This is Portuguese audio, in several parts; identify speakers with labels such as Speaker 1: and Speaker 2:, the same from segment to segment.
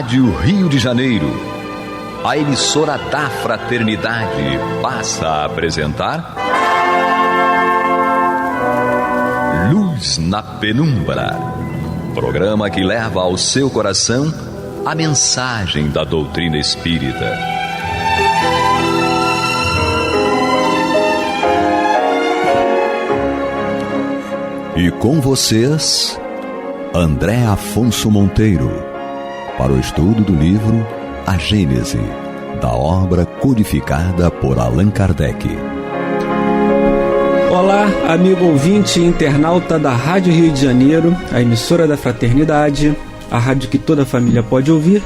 Speaker 1: Rádio Rio de Janeiro, a emissora da Fraternidade, passa a apresentar Luz na Penumbra, programa que leva ao seu coração a mensagem da doutrina espírita. E com vocês, André Afonso Monteiro, para o estudo do livro A Gênese, da obra codificada por Allan Kardec.
Speaker 2: Olá, amigo ouvinte e internauta da Rádio Rio de Janeiro, a emissora da Fraternidade, a rádio que toda a família pode ouvir,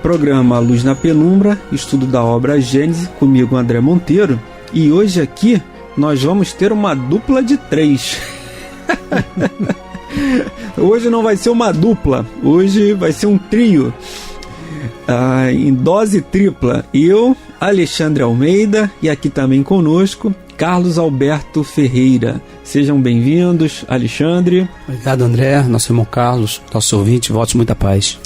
Speaker 2: programa Luz na Penumbra, estudo da obra A Gênese, comigo André Monteiro, e hoje aqui nós vamos ter uma dupla de 3. Hoje não vai ser uma dupla, hoje vai ser um trio, em dose tripla. Eu, Alexandre Almeida, e aqui também conosco, Carlos Alberto Ferreira. Sejam bem-vindos, Alexandre.
Speaker 3: Obrigado, André, nosso irmão Carlos, nosso ouvinte, votos muita paz.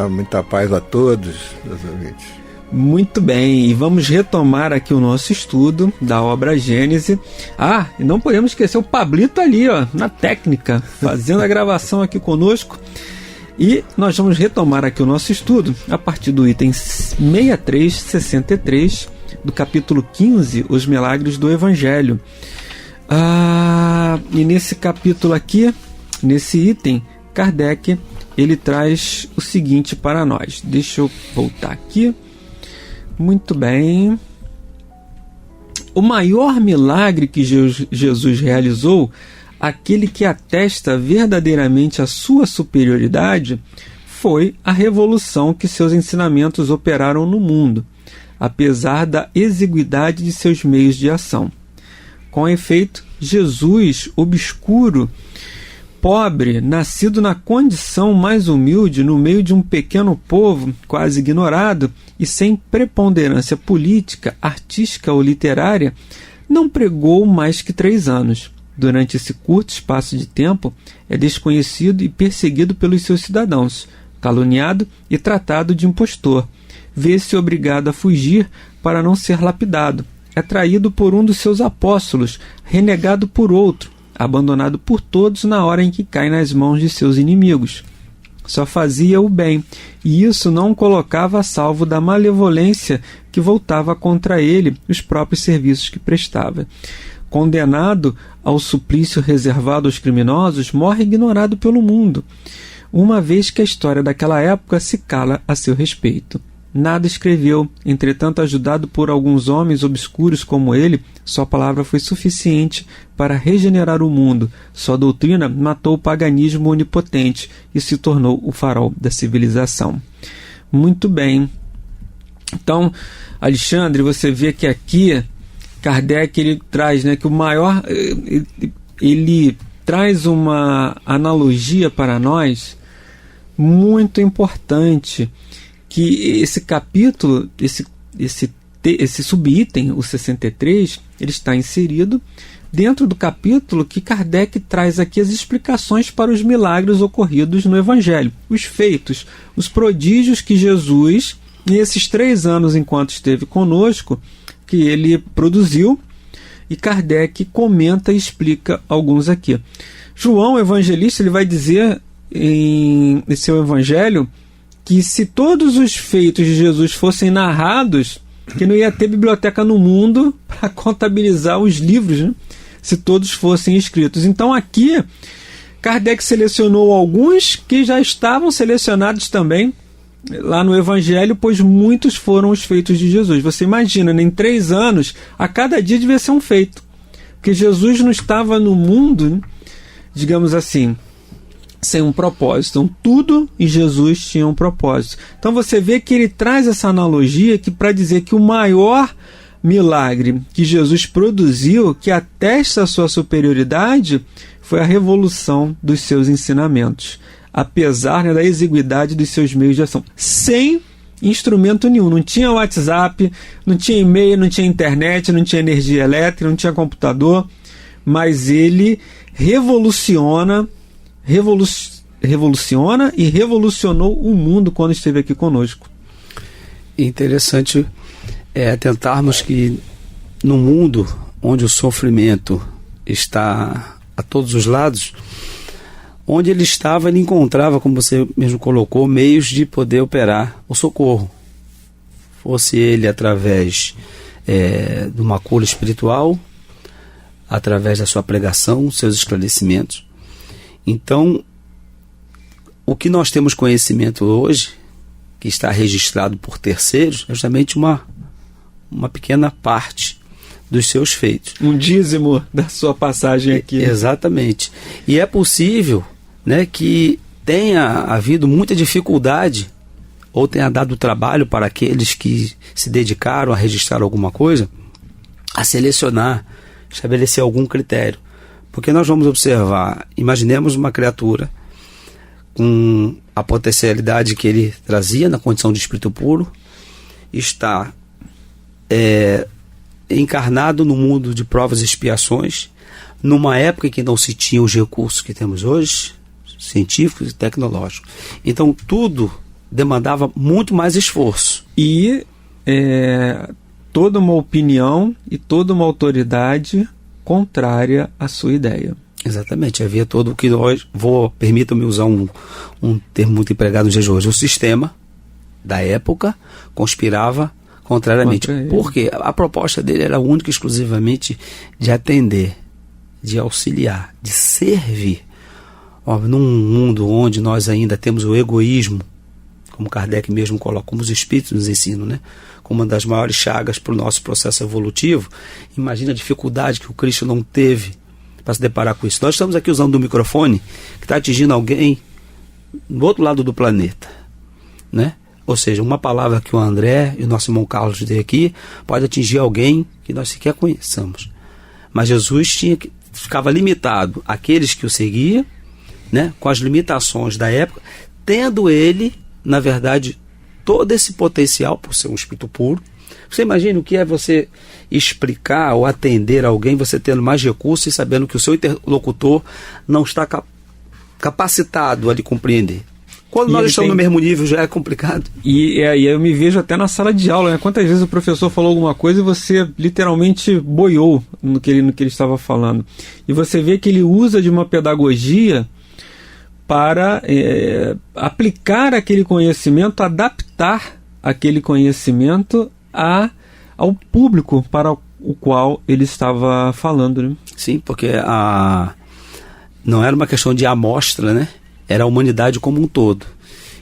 Speaker 4: Muita paz a todos, meus ouvintes.
Speaker 2: Muito bem, e vamos retomar aqui o nosso estudo da obra Gênese. E não podemos esquecer o Pablito ali, na técnica, fazendo a gravação aqui conosco. E nós vamos retomar aqui o nosso estudo a partir do item 6363, do capítulo 15, Os Milagres do Evangelho. E nesse capítulo aqui, nesse item, Kardec, ele traz o seguinte para nós. Deixa eu voltar aqui. Muito bem. O maior milagre que Jesus realizou, aquele que atesta verdadeiramente a sua superioridade, foi a revolução que seus ensinamentos operaram no mundo, apesar da exiguidade de seus meios de ação. Com efeito, Jesus, obscuro, pobre, nascido na condição mais humilde, no meio de um pequeno povo quase ignorado e sem preponderância política, artística ou literária, não pregou mais que 3 anos. Durante esse curto espaço de tempo, é desconhecido e perseguido pelos seus cidadãos, caluniado e tratado de impostor. Vê-se obrigado a fugir para não ser lapidado. É traído por um dos seus apóstolos, renegado por outro, abandonado por todos na hora em que cai nas mãos de seus inimigos. Só fazia o bem, e isso não o colocava a salvo da malevolência que voltava contra ele os próprios serviços que prestava. Condenado ao suplício reservado aos criminosos, morre ignorado pelo mundo, uma vez que a história daquela época se cala a seu respeito. Nada escreveu, entretanto, ajudado por alguns homens obscuros como ele, sua palavra foi suficiente para regenerar o mundo. Sua doutrina matou o paganismo onipotente e se tornou o farol da civilização. Muito bem. Então, Alexandre, você vê que aqui Kardec ele traz, que o maior, ele traz uma analogia para nós muito importante, que esse capítulo, esse subitem, o 63, ele está inserido dentro do capítulo que Kardec traz aqui as explicações para os milagres ocorridos no Evangelho, os feitos, os prodígios que Jesus, nesses 3 anos enquanto esteve conosco, que ele produziu, e Kardec comenta e explica alguns aqui. João, o evangelista, ele vai dizer em seu Evangelho que se todos os feitos de Jesus fossem narrados, que não ia ter biblioteca no mundo para contabilizar os livros, se todos fossem escritos. Então aqui, Kardec selecionou alguns que já estavam selecionados também lá no Evangelho, pois muitos foram os feitos de Jesus. Você imagina, em 3 anos, a cada dia devia ser um feito, porque Jesus não estava no mundo, digamos assim, sem um propósito. Então, tudo em Jesus tinha um propósito. Então você vê que ele traz essa analogia que para dizer que o maior milagre que Jesus produziu, que atesta a sua superioridade, foi a revolução dos seus ensinamentos, apesar da exiguidade dos seus meios de ação. Sem instrumento nenhum. Não tinha WhatsApp, não tinha e-mail, não tinha internet, não tinha energia elétrica, não tinha computador, mas ele revoluciona revoluciona e revolucionou o mundo quando esteve aqui conosco.
Speaker 3: Interessante tentarmos que no mundo onde o sofrimento está a todos os lados, onde ele estava, ele encontrava, como você mesmo colocou, meios de poder operar o socorro. Fosse ele através de uma cura espiritual, através da sua pregação, seus esclarecimentos. Então, o que nós temos conhecimento hoje, que está registrado por terceiros, é justamente uma pequena parte dos seus feitos.
Speaker 2: Um dízimo da sua passagem aqui.
Speaker 3: Exatamente. E é possível, né, que tenha havido muita dificuldade ou tenha dado trabalho para aqueles que se dedicaram a registrar alguma coisa, a selecionar, estabelecer algum critério. Porque nós vamos observar, imaginemos uma criatura com a potencialidade que ele trazia na condição de espírito puro, está encarnado no mundo de provas e expiações, numa época em que não se tinha os recursos que temos hoje, científicos e tecnológicos. Então tudo demandava muito mais esforço.
Speaker 2: E toda uma opinião e toda uma autoridade contrária à sua ideia.
Speaker 3: Exatamente, havia todo o que nós, permitam-me usar um termo muito empregado nos dias de hoje, o sistema da época conspirava contrariamente. Porque a proposta dele era única e exclusivamente de atender, de auxiliar, de servir. Num mundo onde nós ainda temos o egoísmo, como Kardec mesmo coloca, como os espíritos nos ensinam, né? Como uma das maiores chagas para o nosso processo evolutivo, imagina a dificuldade que o Cristo não teve para se deparar com isso. Nós estamos aqui usando um microfone que está atingindo alguém do outro lado do planeta, né? Ou seja, uma palavra que o André e o nosso irmão Carlos deu aqui pode atingir alguém que nós sequer conheçamos. Mas Jesus ficava limitado àqueles que o seguiam, né? Com as limitações da época, tendo ele, na verdade, todo esse potencial por ser um espírito puro. Você imagina o que é você explicar ou atender alguém, você tendo mais recursos e sabendo que o seu interlocutor não está capacitado a lhe compreender. Quando nós estamos no mesmo nível já é complicado.
Speaker 2: E aí eu me vejo até na sala de aula, né? Quantas vezes o professor falou alguma coisa e você literalmente boiou no que ele estava falando. E você vê que ele usa de uma pedagogia para aplicar aquele conhecimento, adaptar aquele conhecimento ao público para o qual ele estava falando, né?
Speaker 3: Sim, porque não era uma questão de amostra, né? Era a humanidade como um todo.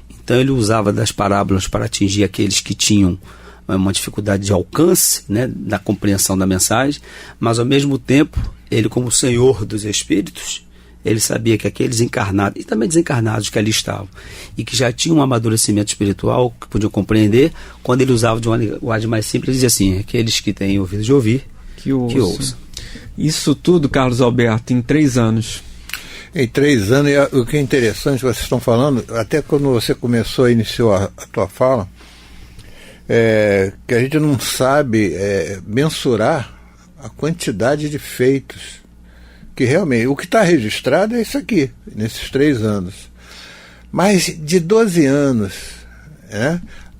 Speaker 3: Então ele usava das parábolas para atingir aqueles que tinham uma dificuldade de alcance, né, da compreensão da mensagem, mas ao mesmo tempo, ele como Senhor dos Espíritos, ele sabia que aqueles encarnados e também desencarnados que ali estavam e que já tinham um amadurecimento espiritual, que podiam compreender, quando ele usava de uma linguagem mais simples, ele dizia assim: aqueles que têm ouvido de ouvir, que ouçam.
Speaker 2: Isso tudo, Carlos Alberto, em 3 anos.
Speaker 4: Em 3 anos, e o que é interessante, vocês estão falando, até quando você iniciou a tua fala, que a gente não sabe mensurar a quantidade de feitos. Que realmente, o que está registrado é isso aqui, nesses 3 anos. Mas de 12 anos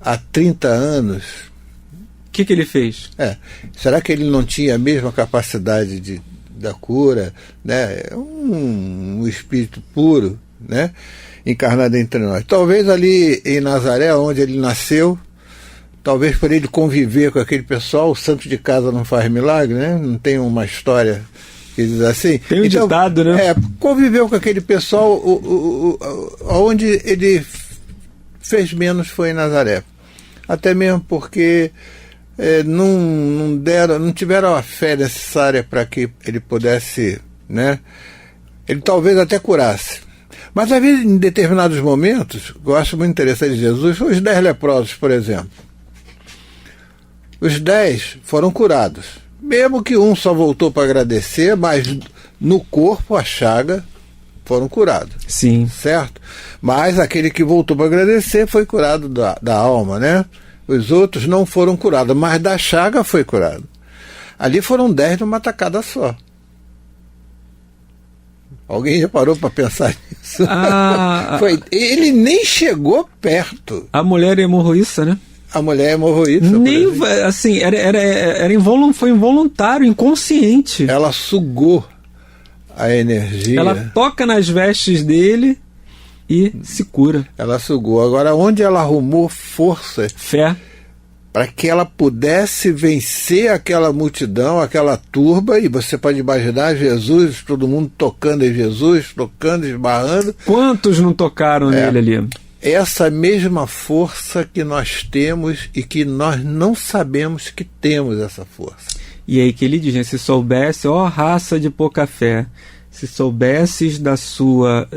Speaker 4: a 30 anos...
Speaker 2: O que ele fez?
Speaker 4: Será que ele não tinha a mesma capacidade da cura, né? Um espírito puro, né? Encarnado entre nós. Talvez ali em Nazaré, onde ele nasceu, talvez por ele conviver com aquele pessoal, o santo de casa não faz milagre, né? Não tem uma história... Diz assim.
Speaker 2: Tem um ditado, né?
Speaker 4: Conviveu com aquele pessoal, onde ele fez menos foi em Nazaré. Até mesmo porque não tiveram a fé necessária para que ele pudesse, né? Ele talvez até curasse. Mas havia em determinados momentos, gosto muito interessante de Jesus, os 10 leprosos, por exemplo. Os 10 foram curados. Mesmo que um só voltou para agradecer, mas no corpo, a chaga, foram curados.
Speaker 2: Sim.
Speaker 4: Certo? Mas aquele que voltou para agradecer foi curado da alma, né? Os outros não foram curados, mas da chaga foi curado. Ali foram 10 numa tacada só. Alguém já parou para pensar nisso? Ele nem chegou perto.
Speaker 2: A mulher hemorroíça, né?
Speaker 4: A mulher hemorroíça.
Speaker 2: Nem, assim, foi involuntário, inconsciente.
Speaker 4: Ela sugou a energia.
Speaker 2: Ela toca nas vestes dele e se cura.
Speaker 4: Ela sugou. Agora, onde ela arrumou força?
Speaker 2: Fé.
Speaker 4: Para que ela pudesse vencer aquela multidão, aquela turba, e você pode imaginar Jesus, todo mundo tocando em Jesus, tocando, esbarrando.
Speaker 2: Quantos não tocaram nele ali?
Speaker 4: Essa mesma força que nós temos e que nós não sabemos que temos essa força.
Speaker 2: E aí que ele diz, né? Se soubesse, ó raça de pouca fé, se soubesses da sua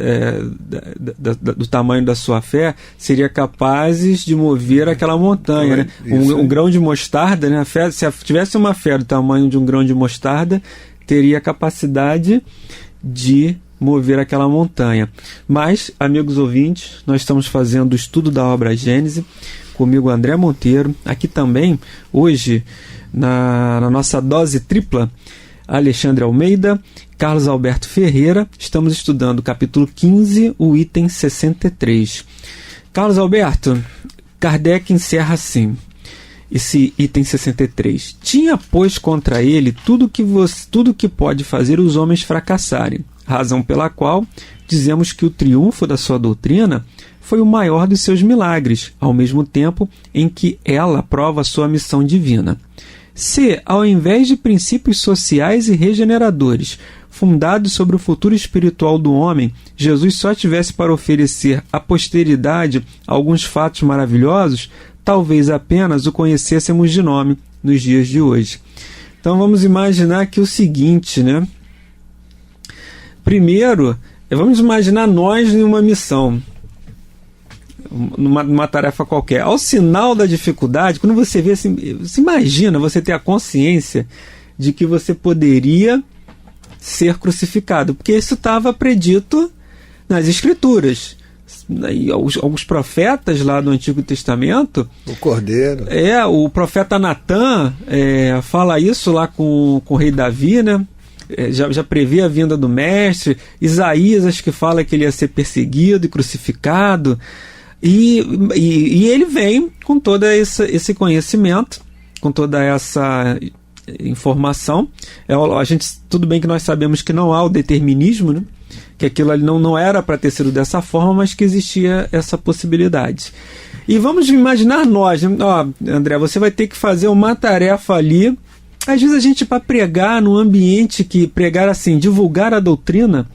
Speaker 2: do tamanho da sua fé, seria capazes de mover aquela montanha, né? Um grão de mostarda, né? Se tivesse uma fé do tamanho de um grão de mostarda, teria a capacidade de mover aquela montanha. Mas, amigos ouvintes, nós estamos fazendo o estudo da obra Gênese, comigo André Monteiro, aqui também, hoje, na nossa dose tripla, Alexandre Almeida, Carlos Alberto Ferreira. Estamos estudando o capítulo 15, o item 63. Carlos Alberto, Kardec encerra assim, esse item 63. Tinha, pois, contra ele tudo que pode fazer os homens fracassarem, razão pela qual dizemos que o triunfo da sua doutrina foi o maior dos seus milagres, ao mesmo tempo em que ela prova sua missão divina. Se, ao invés de princípios sociais e regeneradores, fundados sobre o futuro espiritual do homem, Jesus só tivesse para oferecer à posteridade alguns fatos maravilhosos, talvez apenas o conhecêssemos de nome nos dias de hoje. Então vamos imaginar aqui o seguinte, né? Primeiro, vamos imaginar nós em uma missão, numa tarefa qualquer. Ao sinal da dificuldade, quando você vê assim, você imagina você ter a consciência de que você poderia ser crucificado, porque isso estava predito nas Escrituras. Alguns profetas lá do Antigo Testamento,
Speaker 4: o Cordeiro,
Speaker 2: o profeta Natã fala isso lá com o rei Davi, né? Já prevê a vinda do mestre. Isaías acho que fala que ele ia ser perseguido e crucificado, e ele vem com todo esse conhecimento, com toda essa informação. Tudo bem que nós sabemos que não há o determinismo, né? Que aquilo ali não era para ter sido dessa forma, mas que existia essa possibilidade. E vamos imaginar nós, né? André, você vai ter que fazer uma tarefa ali. Às vezes a gente, para pregar num ambiente pregar assim, divulgar a doutrina,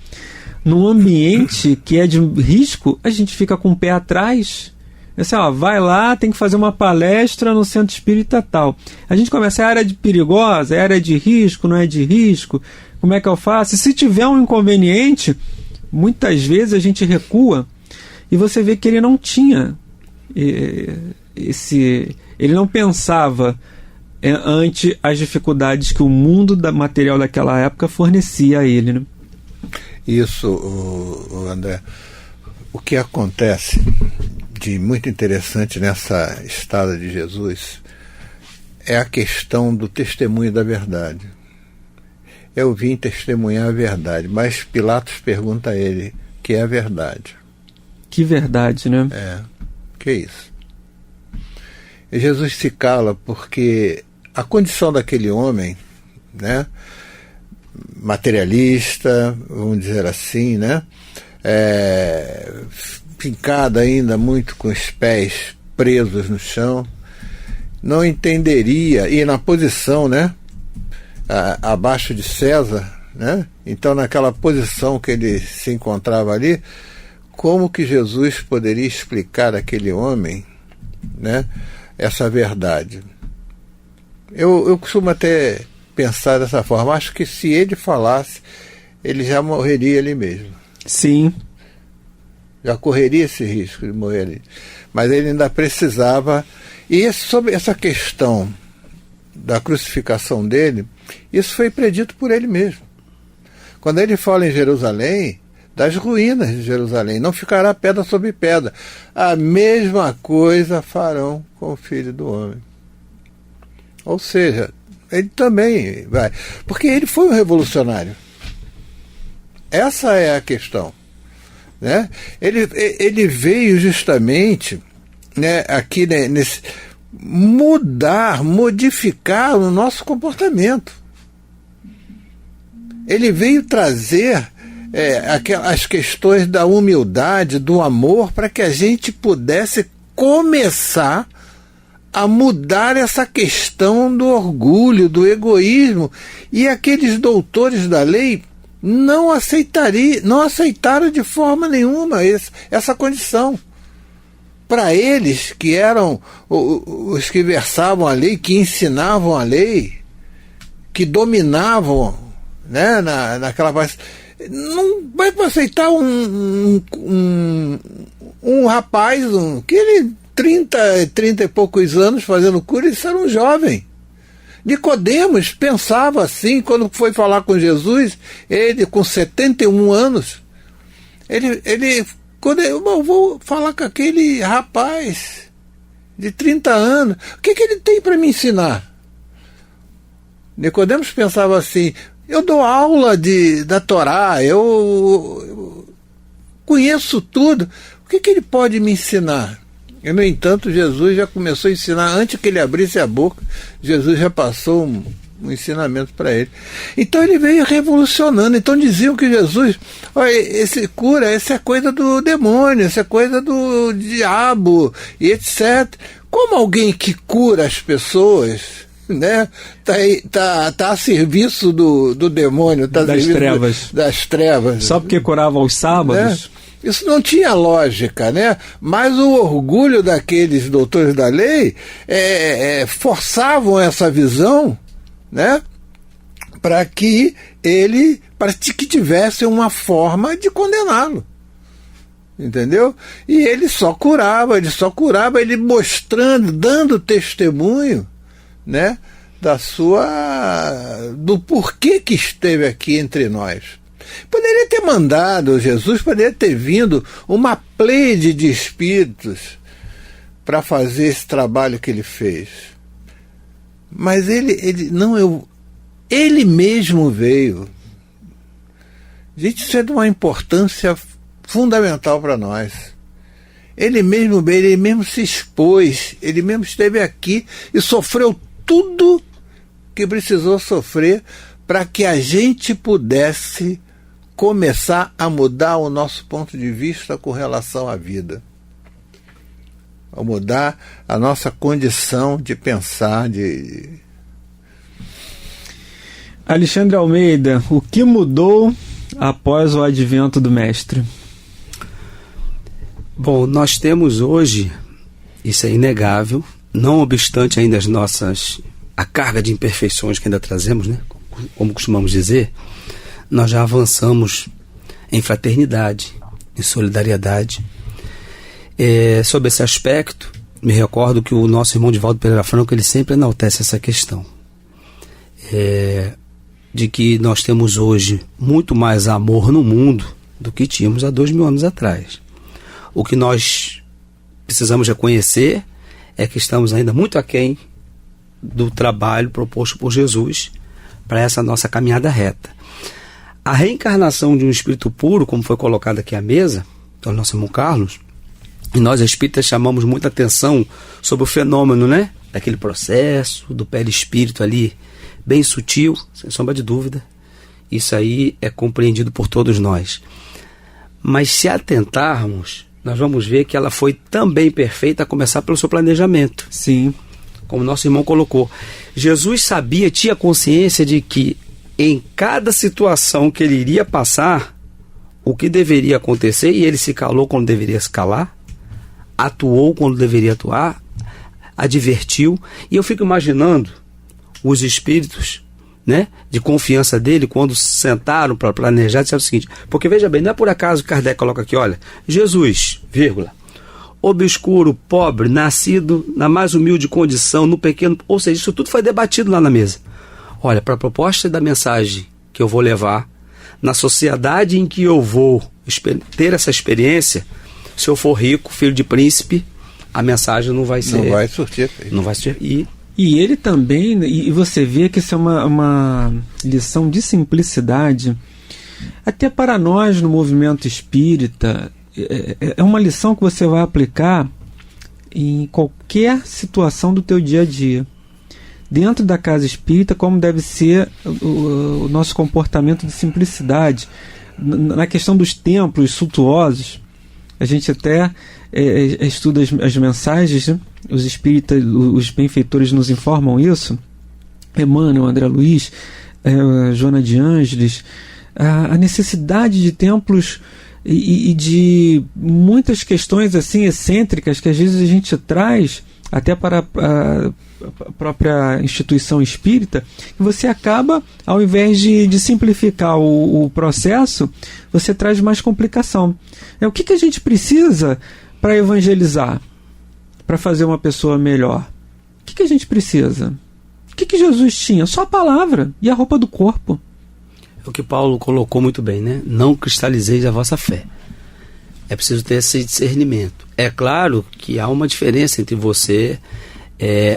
Speaker 2: num ambiente que é de risco, a gente fica com o pé atrás. Assim, vai lá, tem que fazer uma palestra no centro espírita tal. A gente começa, é área perigosa, é área de risco, não é de risco, como é que eu faço? E se tiver um inconveniente, muitas vezes a gente recua e você vê que ele não tinha ele não pensava ante as dificuldades que o mundo material daquela época fornecia a ele, né?
Speaker 4: Isso, André. O que acontece de muito interessante nessa estada de Jesus é a questão do testemunho da verdade. Eu vim testemunhar a verdade, mas Pilatos pergunta a ele, que é a verdade?
Speaker 2: Que verdade, né?
Speaker 4: Que isso? E Jesus se cala porque a condição daquele homem, né, materialista, vamos dizer assim, né, fincada ainda muito com os pés presos no chão, não entenderia, e na posição, né, abaixo de César, né, então naquela posição que ele se encontrava ali, como que Jesus poderia explicar àquele homem, né, essa verdade? Eu costumo até pensar dessa forma. Acho que se ele falasse, ele já morreria ali mesmo.
Speaker 2: Sim.
Speaker 4: Já correria esse risco de morrer ali. Mas ele ainda precisava. E sobre essa questão da crucificação dele, isso foi predito por ele mesmo. Quando ele fala em Jerusalém, das ruínas de Jerusalém, não ficará pedra sobre pedra. A mesma coisa farão com o Filho do Homem. Ou seja, ele também vai. Porque ele foi um revolucionário. Essa é a questão, né? Ele veio justamente, né, aqui, né, modificar o nosso comportamento. Ele veio trazer as questões da humildade, do amor, para que a gente pudesse começar a mudar essa questão do orgulho, do egoísmo. E aqueles doutores da lei não aceitaram de forma nenhuma essa condição. Para eles, que eram os que versavam a lei, que ensinavam a lei, que dominavam, né, naquela parte, não vai aceitar um rapaz que ele 30 e poucos anos fazendo cura, isso era um jovem. Nicodemos pensava assim quando foi falar com Jesus, ele com 71 anos, eu vou falar com aquele rapaz de 30 anos, o que ele tem para me ensinar? Nicodemos pensava assim, eu dou aula da Torá, eu conheço tudo, o que ele pode me ensinar? E, no entanto, Jesus já começou a ensinar, antes que ele abrisse a boca, Jesus já passou um ensinamento para ele. Então ele veio revolucionando. Então diziam que Jesus, olha, essa é coisa do demônio, essa é coisa do diabo, e etc. Como alguém que cura as pessoas, né, tá a serviço do demônio, tá das trevas.
Speaker 2: Só porque curava aos sábados?
Speaker 4: Né? Isso não tinha lógica, né? Mas o orgulho daqueles doutores da lei forçavam essa visão, né? Para que tivesse uma forma de condená-lo. Entendeu? E ele só curava, ele mostrando, dando testemunho, né, do porquê que esteve aqui entre nós. Poderia ter mandado, Jesus poderia ter vindo uma pleiade de espíritos para fazer esse trabalho que ele fez. Mas ele mesmo veio. Gente, isso é de uma importância fundamental para nós. Ele mesmo veio, ele mesmo se expôs, ele mesmo esteve aqui e sofreu tudo que precisou sofrer para que a gente pudesse começar a mudar o nosso ponto de vista com relação à vida, a mudar a nossa condição de pensar,
Speaker 2: Alexandre Almeida, o que mudou após o advento do Mestre?
Speaker 3: Bom, nós temos hoje, isso é inegável, não obstante ainda a carga de imperfeições que ainda trazemos, né, como costumamos dizer, nós já avançamos em fraternidade, em solidariedade. Sobre esse aspecto, me recordo que o nosso irmão Divaldo Pereira Franco, ele sempre enaltece essa questão, de que nós temos hoje muito mais amor no mundo do que tínhamos há 2000 anos atrás. O que nós precisamos reconhecer é que estamos ainda muito aquém do trabalho proposto por Jesus para essa nossa caminhada reta. A reencarnação de um espírito puro, como foi colocado aqui à mesa, pelo nosso irmão Carlos, e nós espíritas chamamos muita atenção sobre o fenômeno, né, daquele processo, do perispírito ali, bem sutil, sem sombra de dúvida. Isso aí é compreendido por todos nós. Mas se atentarmos, nós vamos ver que ela foi também perfeita, a começar pelo seu planejamento.
Speaker 2: Sim.
Speaker 3: Como nosso irmão colocou. Jesus sabia, tinha consciência de que em cada situação que ele iria passar, o que deveria acontecer, e ele se calou quando deveria se calar, atuou quando deveria atuar, advertiu. E eu fico imaginando os espíritos, né, de confiança dele, quando sentaram para planejar, disseram o seguinte, porque veja bem, não é por acaso que Kardec coloca aqui, olha, Jesus, vírgula, obscuro, pobre, nascido na mais humilde condição, no pequeno, ou seja, isso tudo foi debatido lá na mesa. Olha, para a proposta da mensagem que eu vou levar, na sociedade em que eu vou ter essa experiência, se eu for rico, filho de príncipe, a mensagem não vai ser...
Speaker 4: Não vai surtir.
Speaker 3: Não vai surtir.
Speaker 2: E ele também, e você vê que isso é uma lição de simplicidade, Até para nós, no movimento espírita, é uma lição que você vai aplicar em qualquer situação do teu dia a dia. Dentro da casa espírita, como deve ser o nosso comportamento de simplicidade. Na questão dos templos suntuosos, a gente até estuda as mensagens, né? Os espíritas, os benfeitores nos informam isso. Emmanuel, André Luiz, Joana de Ângeles, a necessidade de templos e de muitas questões assim excêntricas que às vezes a gente traz até para a própria instituição espírita, que você acaba, ao invés de simplificar o processo, você traz mais complicação. O que a gente precisa para evangelizar, para fazer uma pessoa melhor? O que a gente precisa? O que Jesus tinha? Só a palavra e a roupa do corpo.
Speaker 3: É o que Paulo colocou muito bem, né? Não cristalizeis a vossa fé. É preciso ter esse discernimento. É claro que há uma diferença entre você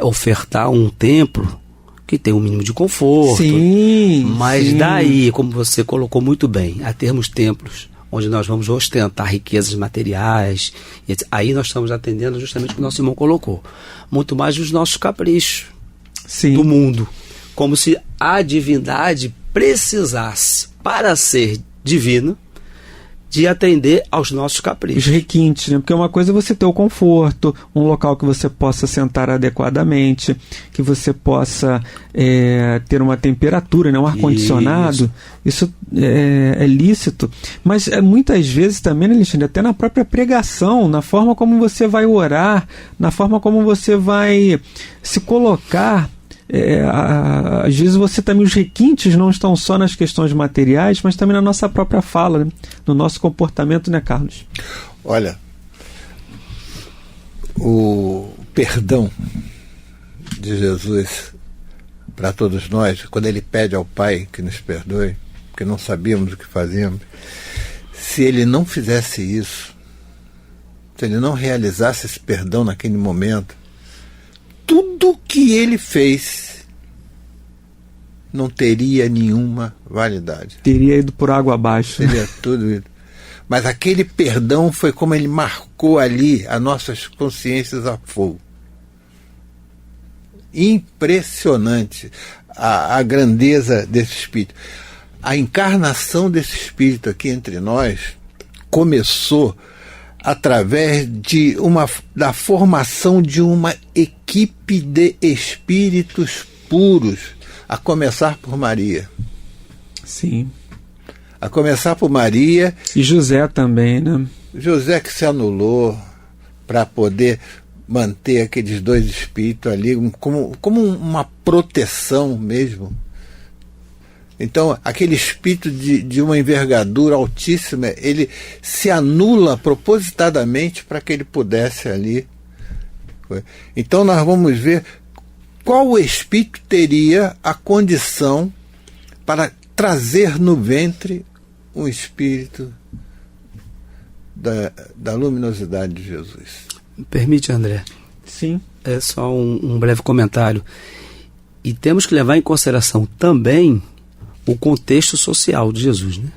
Speaker 3: ofertar um templo que tem um mínimo de conforto.
Speaker 2: Sim,
Speaker 3: mas
Speaker 2: sim.
Speaker 3: Daí, como você colocou muito bem, a termos templos onde nós vamos ostentar riquezas materiais, aí nós estamos atendendo justamente o que o nosso irmão colocou. Muito mais dos nossos caprichos. Sim. Do mundo. Como se a divindade precisasse, para ser divino, de atender aos nossos caprichos.
Speaker 2: Os requintes, né? Porque uma coisa é você ter o conforto, um local que você possa sentar adequadamente, que você possa ter uma temperatura, né? Um ar-condicionado. Isso é lícito. Mas muitas vezes também, né, Alexandre, até na própria pregação, na forma como você vai orar, na forma como você vai se colocar. Às vezes você também, os requintes não estão só nas questões materiais, mas também na nossa própria fala, né? No nosso comportamento, né, Carlos?
Speaker 4: Olha, o perdão de Jesus para todos nós, quando ele pede ao Pai que nos perdoe, porque não sabíamos o que fazíamos, se ele não fizesse isso, se ele não realizasse esse perdão naquele momento, tudo que ele fez não teria nenhuma validade.
Speaker 2: Teria ido por água abaixo.
Speaker 4: Teria tudo ido. Mas aquele perdão foi como ele marcou ali as nossas consciências a fogo. Impressionante a grandeza desse Espírito. A encarnação desse Espírito aqui entre nós começou através da formação de uma equipe de espíritos puros, a começar por Maria.
Speaker 2: Sim.
Speaker 4: A começar por Maria.
Speaker 2: E José também, né?
Speaker 4: José que se anulou para poder manter aqueles dois espíritos ali como uma proteção mesmo. Então, aquele espírito de uma envergadura altíssima, ele se anula propositadamente para que ele pudesse ali. Então, nós vamos ver qual espírito teria a condição para trazer no ventre um espírito da luminosidade de Jesus.
Speaker 3: Me permite, André?
Speaker 2: Sim.
Speaker 3: É só um breve comentário. E temos que levar em consideração também o contexto social de Jesus, né?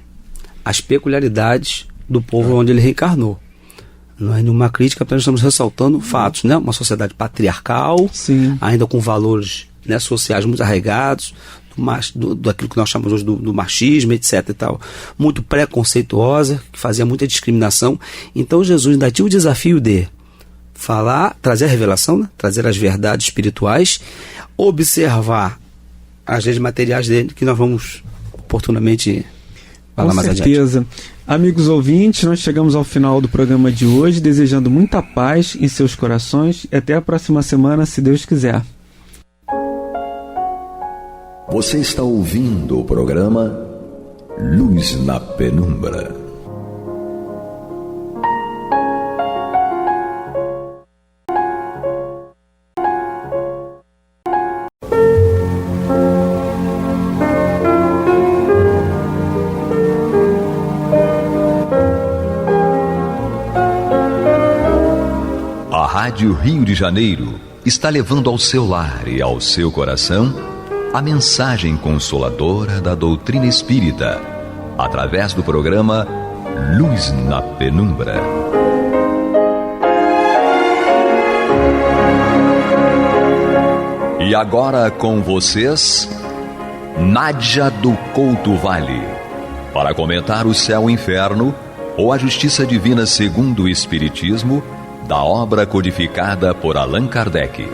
Speaker 3: As peculiaridades do povo onde ele reencarnou. Não é nenhuma crítica, apenas estamos ressaltando fatos, né? Uma sociedade patriarcal,
Speaker 2: sim,
Speaker 3: ainda com valores, né, sociais muito arraigados, daquilo que nós chamamos hoje do machismo, etc. e tal, muito preconceituosa, que fazia muita discriminação. Então Jesus ainda tinha o desafio de falar, trazer a revelação, né? Trazer as verdades espirituais, observar as leis materiais dele, que nós vamos oportunamente falar mais adiante. Com certeza.
Speaker 2: Amigos ouvintes, nós chegamos ao final do programa de hoje, desejando muita paz em seus corações e até a próxima semana, se Deus quiser.
Speaker 1: Você está ouvindo o programa Luz na Penumbra. A Rádio Rio de Janeiro está levando ao seu lar e ao seu coração a mensagem consoladora da doutrina espírita, através do programa Luz na Penumbra. E agora com vocês, Nádia do Couto Vale, para comentar o Céu e Inferno ou a Justiça Divina segundo o Espiritismo, da obra codificada por Allan Kardec.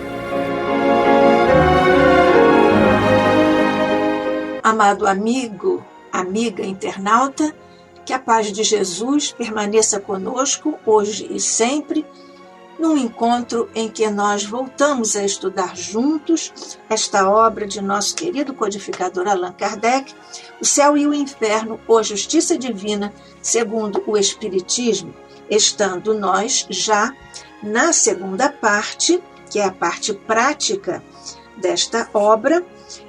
Speaker 5: Amado amigo, amiga internauta, que a paz de Jesus permaneça conosco hoje e sempre, num encontro em que nós voltamos a estudar juntos esta obra de nosso querido codificador Allan Kardec, O Céu e o Inferno, ou Justiça Divina, segundo o Espiritismo, estando nós já na segunda parte, que é a parte prática desta obra,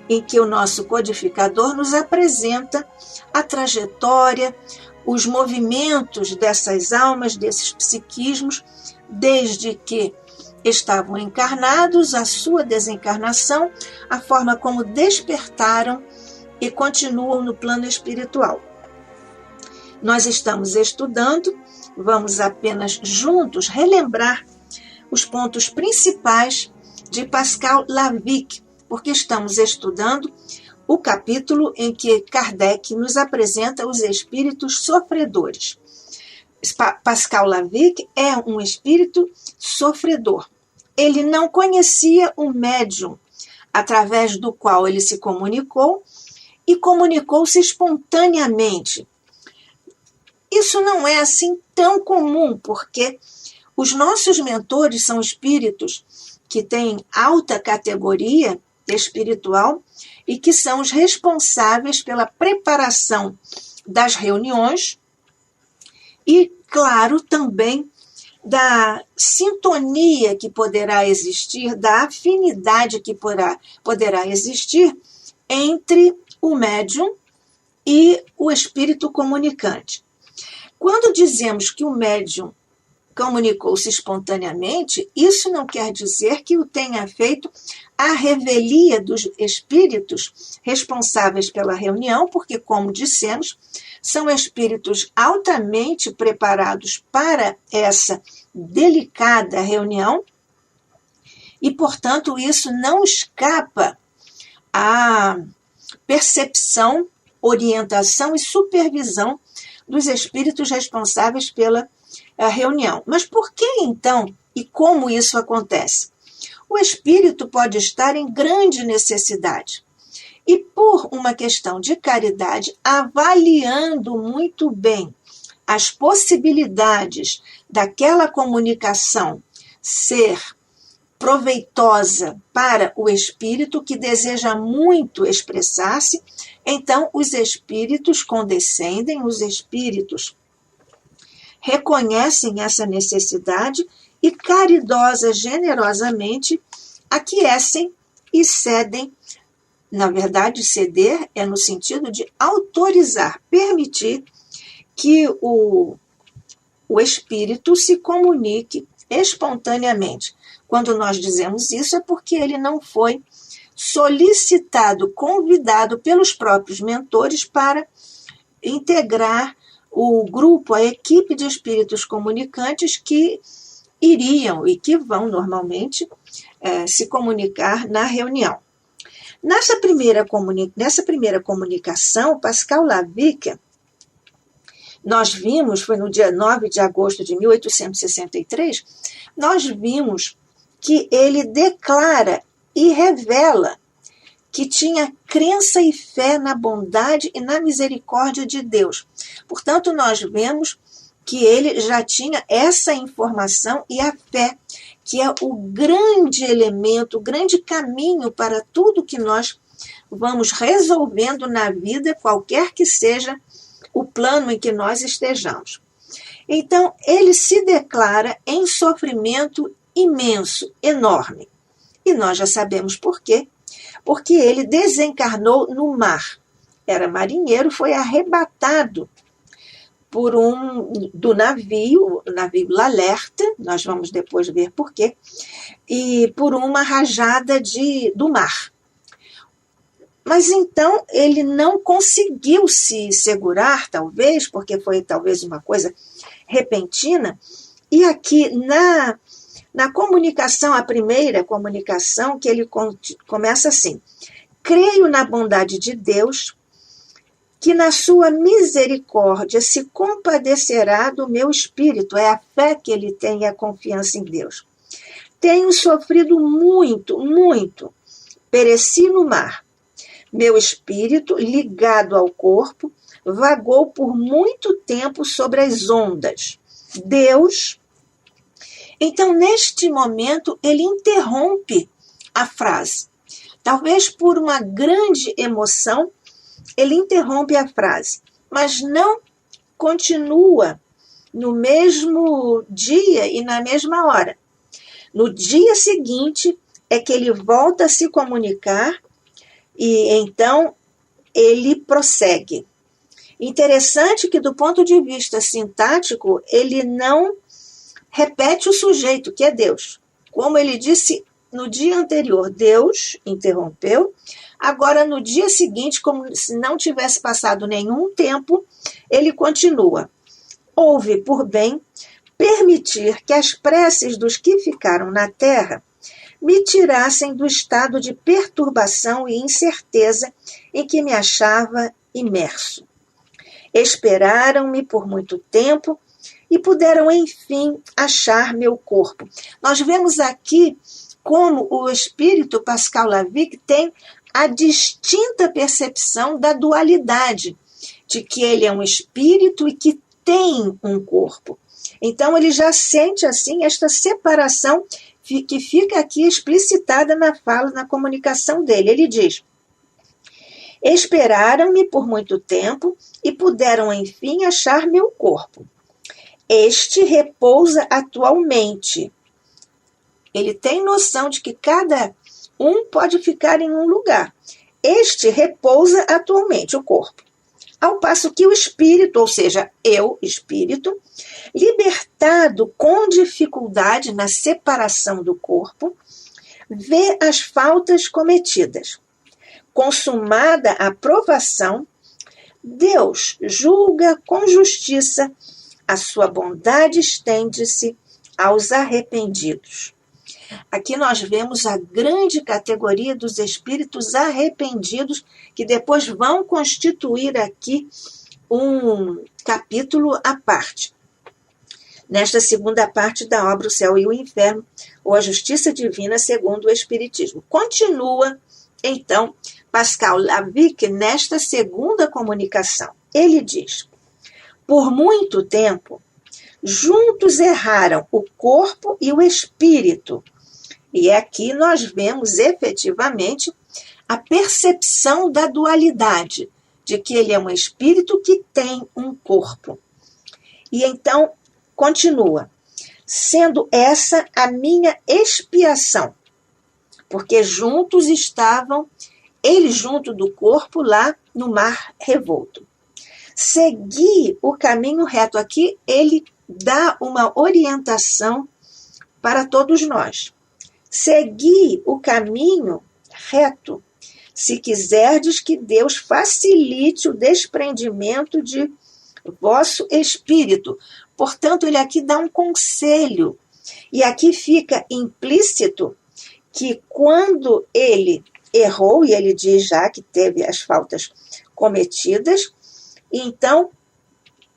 Speaker 5: em que o nosso codificador nos apresenta a trajetória, os movimentos dessas almas, desses psiquismos, desde que estavam encarnados, a sua desencarnação, a forma como despertaram e continuam no plano espiritual. Nós estamos estudando, vamos apenas juntos relembrar os pontos principais de Pascal Lavic, porque estamos estudando o capítulo em que Kardec nos apresenta os espíritos sofredores. Pascal Lavic é um espírito sofredor. Ele não conhecia o médium através do qual ele se comunicou e comunicou-se espontaneamente. Isso não é assim tão comum, porque os nossos mentores são espíritos que têm alta categoria espiritual e que são os responsáveis pela preparação das reuniões e, claro, também da sintonia que poderá existir, da afinidade que poderá existir entre o médium e o espírito comunicante. Quando dizemos que o médium comunicou-se espontaneamente, isso não quer dizer que o tenha feito à revelia dos espíritos responsáveis pela reunião, porque, como dissemos, são espíritos altamente preparados para essa delicada reunião e, portanto, isso não escapa à percepção, orientação e supervisão dos espíritos responsáveis pela reunião. Mas por que, então, e como isso acontece? O espírito pode estar em grande necessidade e, por uma questão de caridade, avaliando muito bem as possibilidades daquela comunicação ser proveitosa para o espírito que deseja muito expressar-se, então os espíritos condescendem, os espíritos reconhecem essa necessidade e caridosa, generosamente, aquecem e cedem. Na verdade, ceder é no sentido de autorizar, permitir que o espírito se comunique espontaneamente. Quando nós dizemos isso é porque ele não foi solicitado, convidado pelos próprios mentores para integrar o grupo, a equipe de espíritos comunicantes que iriam e que vão normalmente se comunicar na reunião. Nessa primeira comunicação, Pascal Lavic, nós vimos, foi no dia 9 de agosto de 1863, nós vimos que ele declara e revela que tinha crença e fé na bondade e na misericórdia de Deus. Portanto, nós vemos que ele já tinha essa informação e a fé, que é o grande elemento, o grande caminho para tudo que nós vamos resolvendo na vida, qualquer que seja o plano em que nós estejamos. Então, ele se declara em sofrimento imenso, enorme. E nós já sabemos por quê. Porque ele desencarnou no mar. Era marinheiro, foi arrebatado do navio, o navio L'Alerte, nós vamos depois ver por quê, e por uma rajada do mar. Mas então ele não conseguiu se segurar, talvez, porque foi talvez uma coisa repentina. E aqui na comunicação, a primeira comunicação, que ele começa assim: creio na bondade de Deus, que na sua misericórdia se compadecerá do meu espírito. É a fé que ele tem e a confiança em Deus. Tenho sofrido muito, muito. Pereci no mar. Meu espírito, ligado ao corpo, vagou por muito tempo sobre as ondas. Deus. Então, neste momento, ele interrompe a frase. Talvez por uma grande emoção, ele interrompe a frase, mas não continua no mesmo dia e na mesma hora. No dia seguinte é que ele volta a se comunicar e então ele prossegue. Interessante que do ponto de vista sintático, ele não repete o sujeito, que é Deus. Como ele disse no dia anterior, Deus interrompeu. Agora, no dia seguinte, como se não tivesse passado nenhum tempo, ele continua. Houve por bem permitir que as preces dos que ficaram na terra me tirassem do estado de perturbação e incerteza em que me achava imerso. Esperaram-me por muito tempo e puderam, enfim, achar meu corpo. Nós vemos aqui como o espírito Pascal Lavie tem a distinta percepção da dualidade, de que ele é um espírito e que tem um corpo. Então, ele já sente, assim, esta separação que fica aqui explicitada na fala, na comunicação dele. Ele diz: esperaram-me por muito tempo e puderam, enfim, achar meu corpo. Este repousa atualmente. Ele tem noção de que cada um pode ficar em um lugar. Este repousa atualmente, o corpo. Ao passo que o espírito, ou seja, eu, espírito, libertado com dificuldade na separação do corpo, vê as faltas cometidas. Consumada a provação, Deus julga com justiça, a sua bondade estende-se aos arrependidos. Aqui nós vemos a grande categoria dos espíritos arrependidos, que depois vão constituir aqui um capítulo à parte. Nesta segunda parte da obra O Céu e o Inferno, ou a Justiça Divina segundo o Espiritismo. Continua, então, Pascal Lavie nesta segunda comunicação. Ele diz: por muito tempo, juntos erraram o corpo e o espírito. E aqui nós vemos efetivamente a percepção da dualidade, de que ele é um espírito que tem um corpo. E então, continua, sendo essa a minha expiação, porque juntos estavam, ele junto do corpo lá no mar revolto. Segui o caminho reto. Aqui ele dá uma orientação para todos nós. Segui o caminho reto, se quiserdes que Deus facilite o desprendimento de vosso espírito. Portanto, ele aqui dá um conselho. E aqui fica implícito que quando ele errou, e ele diz já que teve as faltas cometidas, então,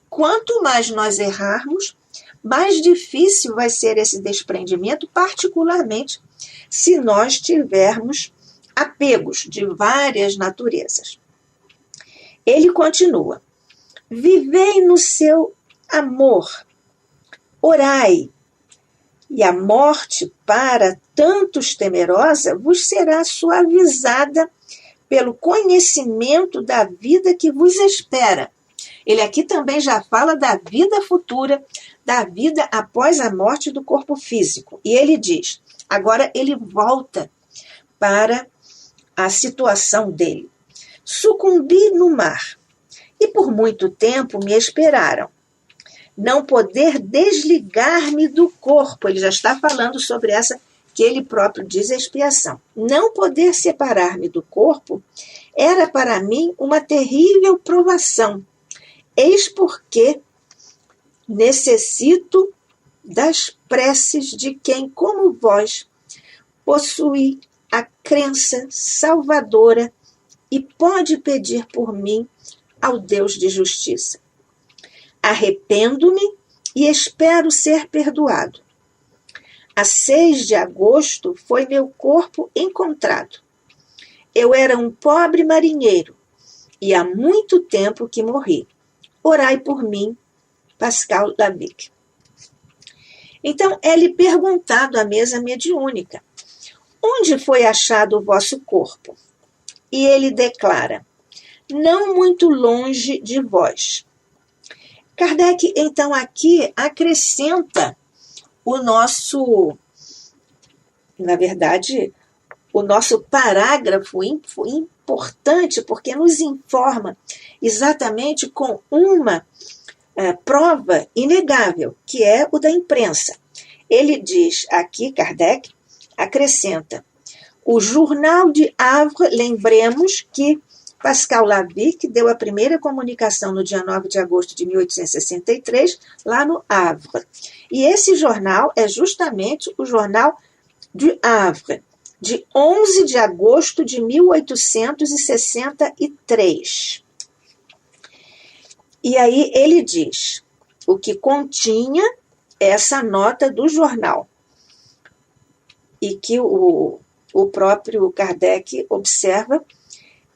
Speaker 5: quanto mais nós errarmos, mais difícil vai ser esse desprendimento, particularmente se nós tivermos apegos de várias naturezas. Ele continua: vivei no seu amor, orai, e a morte para tantos temerosa vos será suavizada pelo conhecimento da vida que vos espera. Ele aqui também já fala da vida futura, da vida após a morte do corpo físico. E ele diz, agora ele volta para a situação dele. Sucumbi no mar, e por muito tempo me esperaram. Não poder desligar-me do corpo. Ele já está falando sobre essa que ele próprio diz expiação. Não poder separar-me do corpo era para mim uma terrível provação. Eis porque necessito das preces de quem, como vós, possui a crença salvadora e pode pedir por mim ao Deus de justiça. Arrependo-me e espero ser perdoado. A 6 de agosto foi meu corpo encontrado. Eu era um pobre marinheiro e há muito tempo que morri. Orai por mim, Pascal Lavic. Então, é-lhe perguntado à mesa mediúnica: onde foi achado o vosso corpo? E ele declara: não muito longe de vós. Kardec, então, aqui acrescenta o nosso parágrafo importante, porque nos informa exatamente com uma prova inegável, que é o da imprensa. Ele diz aqui, Kardec acrescenta: o Jornal de Havre, lembremos que Pascal Lavic deu a primeira comunicação no dia 9 de agosto de 1863, lá no Havre. E esse jornal é justamente o Jornal de Havre, de 11 de agosto de 1863. E aí ele diz o que continha essa nota do jornal, e que o próprio Kardec observa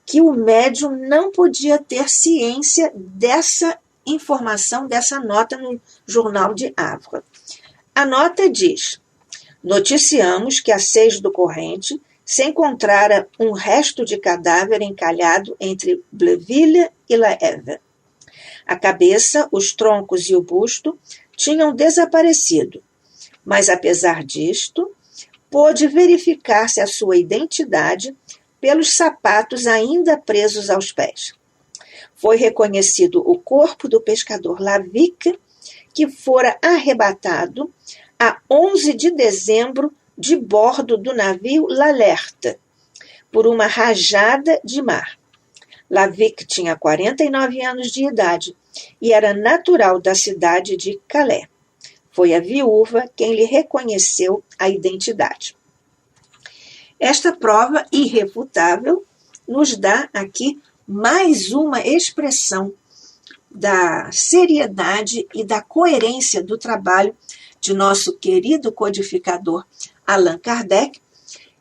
Speaker 5: que o médium não podia ter ciência dessa informação, dessa nota no Jornal de Havre. A nota diz: noticiamos que a 6 do corrente se encontrara um resto de cadáver encalhado entre Bleville e La Hève. A cabeça, os troncos e o busto tinham desaparecido, mas apesar disto, pôde verificar-se a sua identidade pelos sapatos ainda presos aos pés. Foi reconhecido o corpo do pescador Lavic, que fora arrebatado a 11 de dezembro de bordo do navio L'Alerte, por uma rajada de mar. Lavic tinha 49 anos de idade e era natural da cidade de Calais. Foi a viúva quem lhe reconheceu a identidade. Esta prova irrefutável nos dá aqui mais uma expressão da seriedade e da coerência do trabalho de nosso querido codificador Allan Kardec,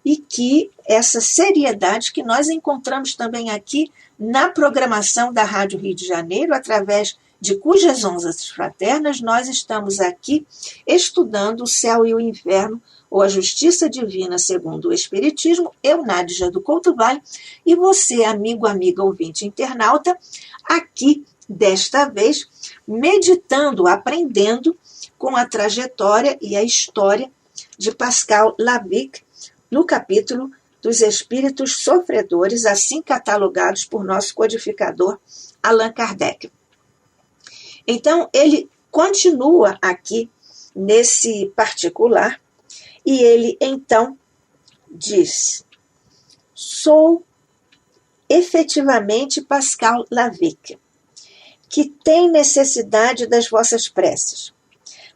Speaker 5: e que essa seriedade que nós encontramos também aqui na programação da Rádio Rio de Janeiro, através de cujas ondas fraternas nós estamos aqui estudando o céu e o inferno, ou a justiça divina segundo o Espiritismo. Eu, Nádia do Couto Vale, e você, amigo, amiga, ouvinte, internauta, aqui, desta vez, meditando, aprendendo com a trajetória e a história de Pascal Lavic, no capítulo dos espíritos sofredores, assim catalogados por nosso codificador Allan Kardec. Então, ele continua aqui nesse particular, e ele então diz: sou efetivamente Pascal Lavic, que tem necessidade das vossas preces.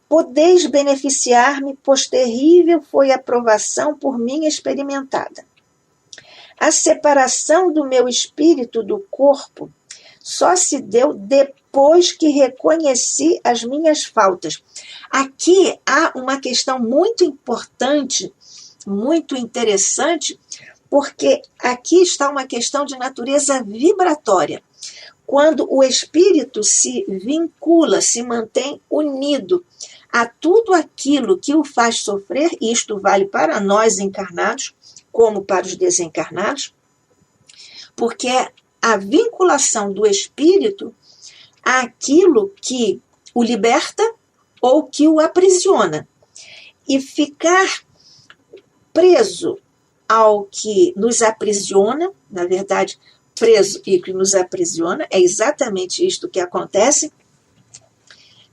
Speaker 5: Podeis beneficiar-me, pois terrível foi a provação por mim experimentada. A separação do meu espírito do corpo só se deu depois que reconheci as minhas faltas. Aqui há uma questão muito importante, muito interessante, porque aqui está uma questão de natureza vibratória. Quando o espírito se vincula, se mantém unido a tudo aquilo que o faz sofrer, e isto vale para nós encarnados, como para os desencarnados, porque a vinculação do espírito àquilo que o liberta ou que o aprisiona. E ficar preso ao que nos aprisiona, na verdade, preso e que nos aprisiona, é exatamente isto que acontece,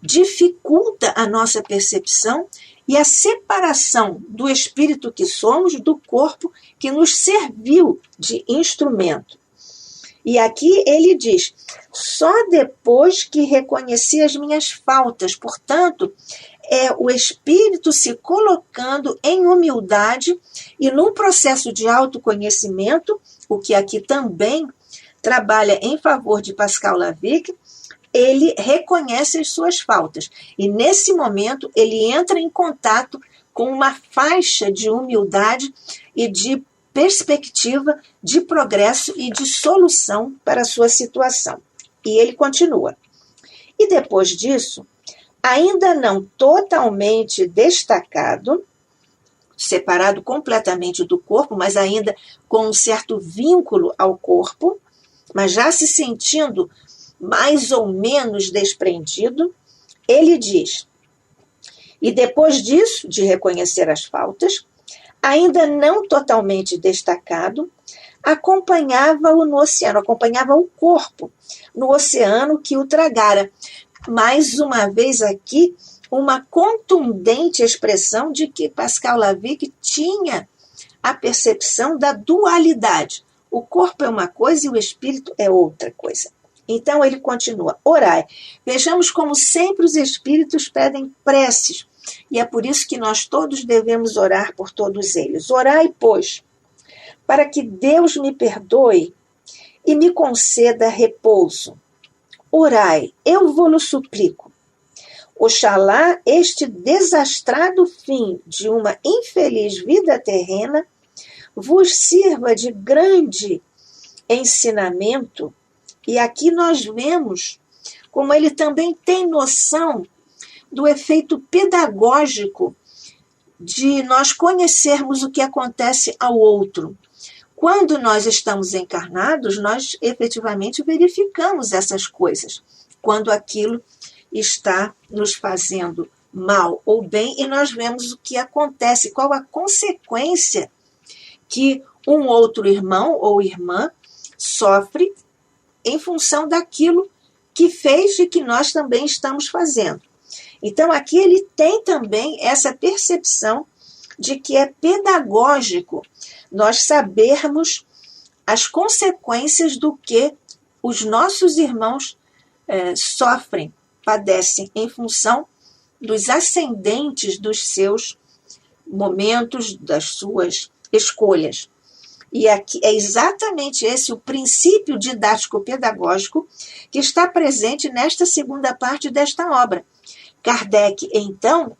Speaker 5: dificulta a nossa percepção e a separação do espírito que somos do corpo que nos serviu de instrumento. E aqui ele diz, só depois que reconheci as minhas faltas, portanto, é o espírito se colocando em humildade e num processo de autoconhecimento, o que aqui também trabalha em favor de Pascal Lavic, ele reconhece as suas faltas. E nesse momento ele entra em contato com uma faixa de humildade e de perspectiva de progresso e de solução para a sua situação. E ele continua. E depois disso, ainda não totalmente destacado, separado completamente do corpo, mas ainda com um certo vínculo ao corpo, mas já se sentindo mais ou menos desprendido, ele diz, e depois disso, de reconhecer as faltas, ainda não totalmente destacado, acompanhava-o no oceano, acompanhava o corpo no oceano que o tragara. Mais uma vez aqui, uma contundente expressão de que Pascal Lavic tinha a percepção da dualidade. O corpo é uma coisa e o espírito é outra coisa. Então ele continua, orai. Vejamos como sempre os espíritos pedem preces, e é por isso que nós todos devemos orar por todos eles. Orai, pois, para que Deus me perdoe e me conceda repouso. Orai, eu vou-lo suplico. Oxalá este desastrado fim de uma infeliz vida terrena vos sirva de grande ensinamento. E aqui nós vemos como ele também tem noção do efeito pedagógico de nós conhecermos o que acontece ao outro. Quando nós estamos encarnados, nós efetivamente verificamos essas coisas. Quando aquilo está nos fazendo mal ou bem, e nós vemos o que acontece, qual a consequência que um outro irmão ou irmã sofre em função daquilo que fez e que nós também estamos fazendo. Então, aqui ele tem também essa percepção de que é pedagógico nós sabermos as consequências do que os nossos irmãos sofrem, padecem, em função dos ascendentes dos seus momentos, das suas escolhas. E aqui é exatamente esse o princípio didático-pedagógico que está presente nesta segunda parte desta obra. Kardec, então,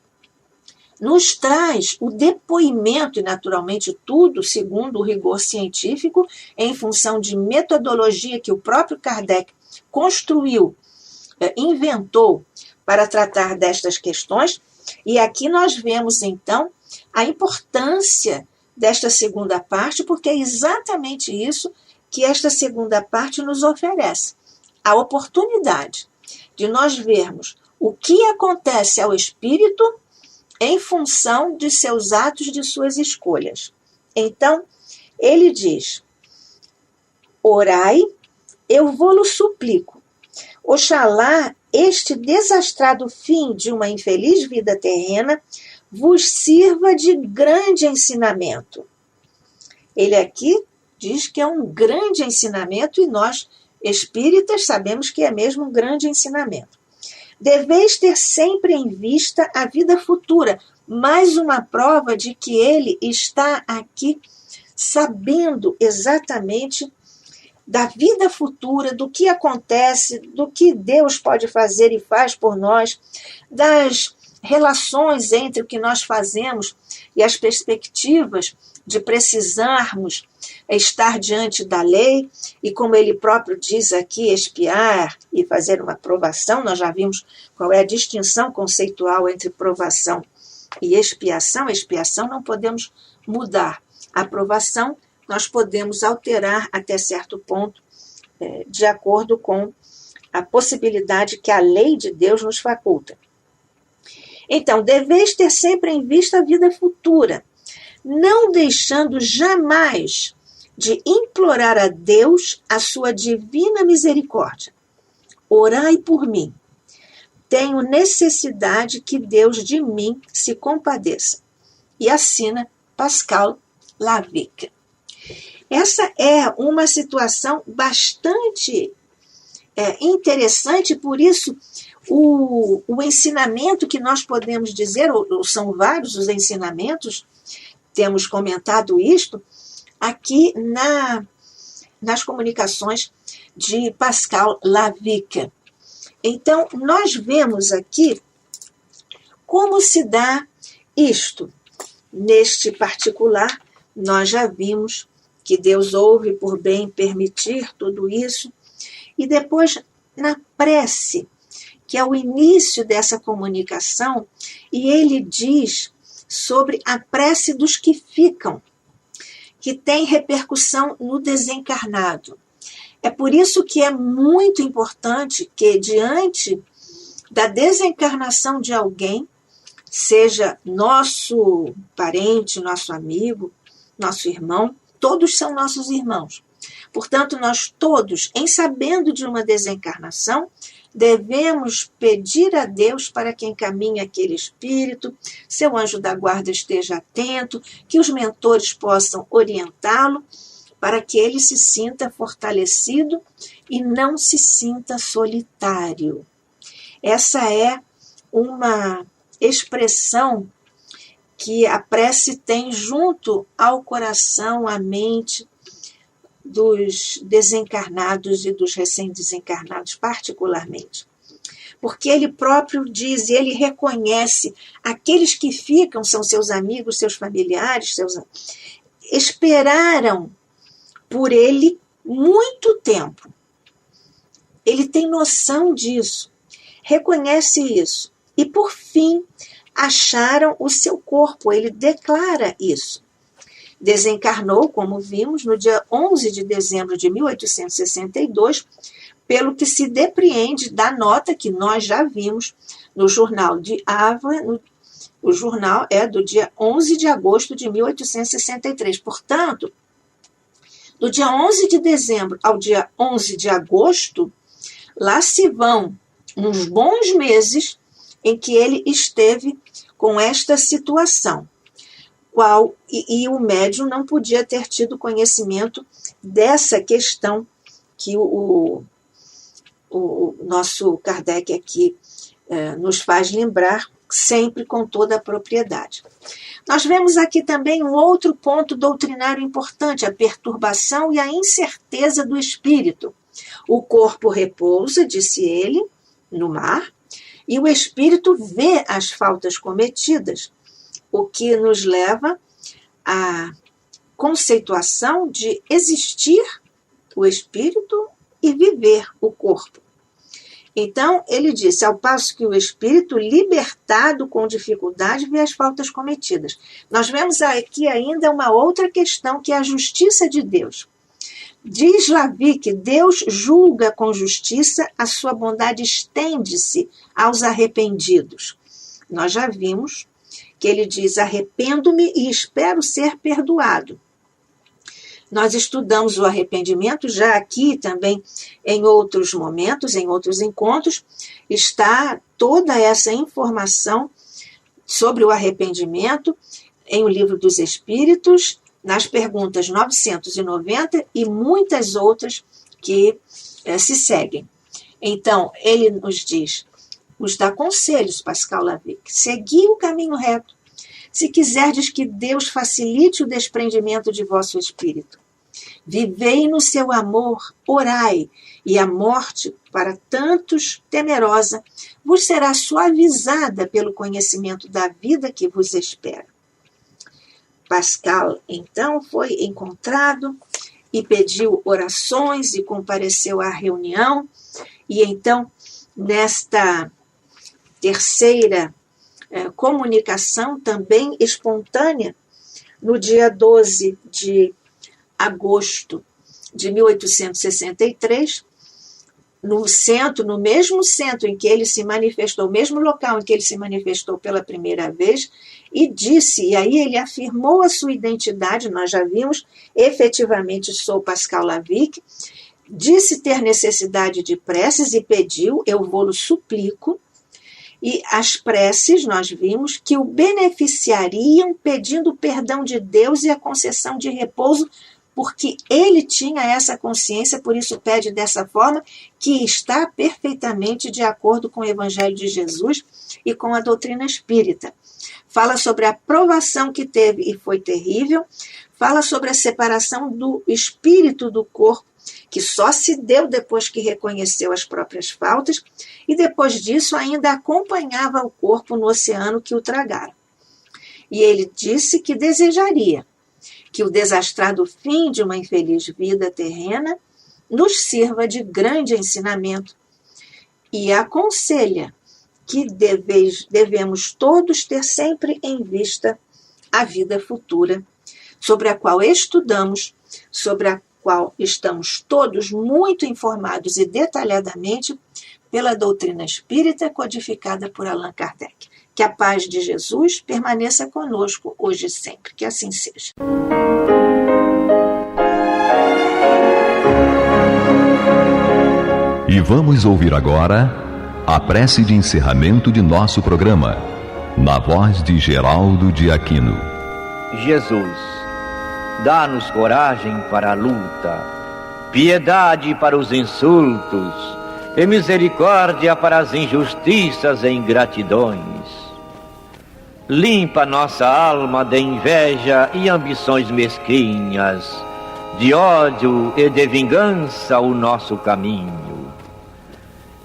Speaker 5: nos traz o depoimento, e naturalmente tudo segundo o rigor científico, em função de metodologia que o próprio Kardec construiu, inventou para tratar destas questões. E aqui nós vemos, então, a importância desta segunda parte, porque é exatamente isso que esta segunda parte nos oferece. A oportunidade de nós vermos o que acontece ao espírito em função de seus atos, de suas escolhas. Então, ele diz, orai, eu vou-lo suplico. Oxalá este desastrado fim de uma infeliz vida terrena vos sirva de grande ensinamento. Ele aqui diz que é um grande ensinamento e nós, espíritas, sabemos que é mesmo um grande ensinamento. Deveis ter sempre em vista a vida futura, mais uma prova de que ele está aqui sabendo exatamente da vida futura, do que acontece, do que Deus pode fazer e faz por nós, das relações entre o que nós fazemos e as perspectivas de precisarmos estar diante da lei, e como ele próprio diz aqui, expiar e fazer uma provação. Nós já vimos qual é a distinção conceitual entre provação e expiação. Expiação não podemos mudar. A provação nós podemos alterar até certo ponto, de acordo com a possibilidade que a lei de Deus nos faculta. Então, deveis ter sempre em vista a vida futura, não deixando jamais de implorar a Deus a sua divina misericórdia. Orai por mim, tenho necessidade que Deus de mim se compadeça. E assina Pascal Lavic. Essa é uma situação bastante interessante, por isso o ensinamento que nós podemos dizer, ou são vários os ensinamentos, temos comentado isto, aqui nas comunicações de Pascal Lavic. Então, nós vemos aqui como se dá isto. Neste particular, nós já vimos que Deus ouve por bem permitir tudo isso. E depois, na prece, que é o início dessa comunicação, e ele diz sobre a prece dos que ficam, que tem repercussão no desencarnado. É por isso que é muito importante que, diante da desencarnação de alguém, seja nosso parente, nosso amigo, nosso irmão, todos são nossos irmãos. Portanto, nós todos, em sabendo de uma desencarnação, devemos pedir a Deus para que encaminhe aquele espírito, seu anjo da guarda esteja atento, que os mentores possam orientá-lo, para que ele se sinta fortalecido e não se sinta solitário. Essa é uma expressão que a prece tem junto ao coração, à mente dos desencarnados e dos recém-desencarnados, particularmente. Porque ele próprio diz, ele reconhece, aqueles que ficam são seus amigos, seus familiares, esperaram por ele muito tempo. Ele tem noção disso, reconhece isso. E, por fim, acharam o seu corpo. Ele declara isso. Desencarnou, como vimos, no dia 11 de dezembro de 1862, pelo que se depreende da nota que nós já vimos no jornal de Ávila. O jornal é do dia 11 de agosto de 1863. Portanto, do dia 11 de dezembro ao dia 11 de agosto, lá se vão uns bons meses em que ele esteve com esta situação, e o médium não podia ter tido conhecimento dessa questão que o nosso Kardec aqui nos faz lembrar, sempre com toda a propriedade. Nós vemos aqui também um outro ponto doutrinário importante, a perturbação e a incerteza do espírito. O corpo repousa, disse ele, no mar, e o espírito vê as faltas cometidas, o que nos leva à conceituação de existir o espírito e viver o corpo. Então, ele disse, ao passo que o espírito, libertado com dificuldade, vê as faltas cometidas. Nós vemos aqui ainda uma outra questão, que é a justiça de Deus. Diz Lavic, Deus julga com justiça, a sua bondade estende-se aos arrependidos. Nós já vimos que ele diz, arrependo-me e espero ser perdoado. Nós estudamos o arrependimento, já aqui também em outros momentos, em outros encontros, está toda essa informação sobre o arrependimento em O Livro dos Espíritos, nas perguntas 990 e muitas outras que se seguem. Então, ele nos diz, nos dá conselhos, Pascal Lavic, segui o caminho reto, se quiserdes que Deus facilite o desprendimento de vosso espírito. Vivei no seu amor, orai, e a morte, para tantos temerosa, vos será suavizada pelo conhecimento da vida que vos espera. Pascal, então, foi encontrado e pediu orações e compareceu à reunião. E então, nesta terceira comunicação, também espontânea, no dia 12 de agosto de 1863, no mesmo centro em que ele se manifestou, mesmo local em que ele se manifestou pela primeira vez, e disse, e aí ele afirmou a sua identidade, nós já vimos, efetivamente sou Pascal Lavic, disse ter necessidade de preces e pediu, eu vou-lo suplico, E as preces, nós vimos, que o beneficiariam pedindo perdão de Deus e a concessão de repouso, porque ele tinha essa consciência, por isso pede dessa forma, que está perfeitamente de acordo com o Evangelho de Jesus e com a doutrina espírita. Fala sobre a provação que teve e foi terrível, fala sobre a separação do espírito do corpo, que só se deu depois que reconheceu as próprias faltas, e depois disso ainda acompanhava o corpo no oceano que o tragara. E ele disse que desejaria que o desastrado fim de uma infeliz vida terrena nos sirva de grande ensinamento, e aconselha que devemos todos ter sempre em vista a vida futura, sobre a qual estudamos, sobre a qual estamos todos muito informados e detalhadamente pela doutrina espírita codificada por Allan Kardec. Que a paz de Jesus permaneça conosco hoje e sempre. Que assim seja.
Speaker 1: E vamos ouvir agora a prece de encerramento de nosso programa, na voz de Geraldo de Aquino.
Speaker 6: Jesus, dá-nos coragem para a luta, piedade para os insultos e misericórdia para as injustiças e ingratidões. Limpa nossa alma de inveja e ambições mesquinhas, de ódio e de vingança o nosso caminho.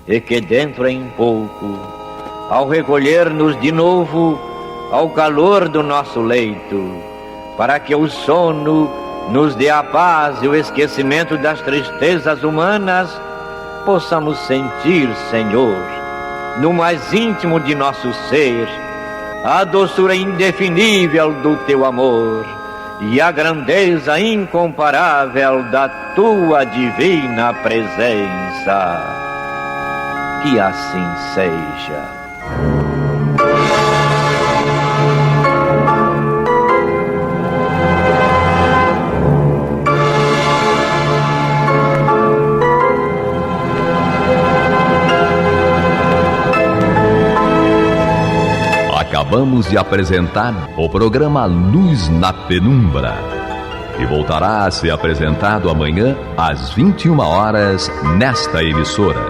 Speaker 6: E que dentro em pouco, ao recolher-nos de novo ao calor do nosso leito, para que o sono nos dê a paz e o esquecimento das tristezas humanas, possamos sentir, Senhor, no mais íntimo de nosso ser, a doçura indefinível do Teu amor e a grandeza incomparável da Tua divina presença. Que assim seja.
Speaker 1: Acabamos de apresentar o programa Luz na Penumbra, que voltará a ser apresentado amanhã às 21 horas nesta emissora.